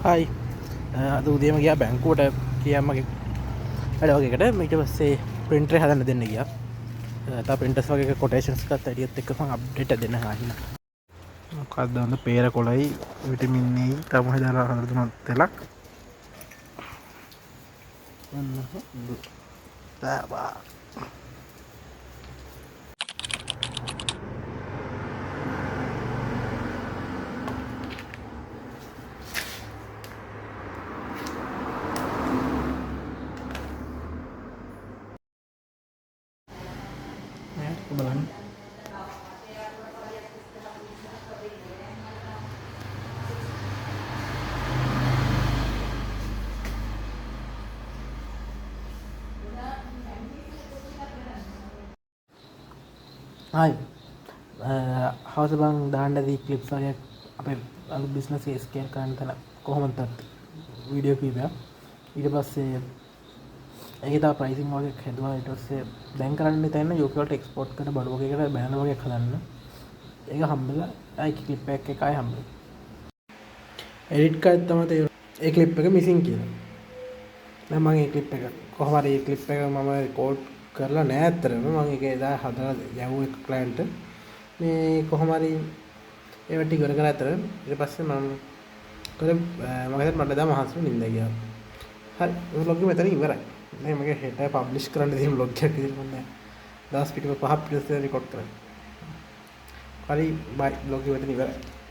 හයි අද උදේම ගියා බැංකුවට කියම්මගේ වැඩ වගේකට මීට පස්සේ ප්‍රින්ටර් හදන්න දෙන්න ගියා. තා ප්‍රින්ටර්ස් වගේ කොටේෂන්ස් එකත් ඇඩියත් එක්ක මම අප්ඩේට් දෙන්න ආහිනා. මොකක්ද හොඳ පේර කොළයි විටමින් E තමයි දාලා හදලා දුන්නත් තෙලක්. දාබා බලන්න. හයි හවස බං දාන්නදී ක්ලිප්ස් වගේ අපේ අලුත් බිස්නස් එක ස්කේල් කරන්න තැන කොහොමද වීඩියෝ කීපයක් ඊට පස්සේ ඒක තා ප්‍රයිසිං වගේ හැදුවා. ඊට පස්සේ දැන් කරන්න තැන්න UK වලට එක්ස්පෝර්ට් කරන බඩු වගේකට බෑනර් වගේ හදන්න. ඒක හම්බෙලා ආයි ක්ලිප් එකක් ආයි හම්බෙලා එඩිට් කරද්දි තමයි තේරුනේ ඒ ක්ලිප් එක මිසින් කියලා. දැන් මම ඒ ක්ලිප් එක කොහොම හරි ඒ ක්ලිප් එක මම රෙකෝඩ් කරලා නෑ ඇත්තටම. මම ඒක එදා හදලා යවුව එක ක්ලයන්ට් මේ කොහොම හරි ඒවට ඉවර කරලා ඇතර ඊට පස්සේ මම කරේ මම හිතුවා මට එදා මහසු නින්ද ගියා. හරි මේ vlog එක මෙතන ඉවරයි. මේ මගේ හෙට පබ්ලිෂ් කරන්න තියෙන vlog එකක් ඉතින් මම දවස් පිටක 5ක් විතර රෙකෝඩ් කරා. හරි බයි vlog එක මෙතන ඉවරයි.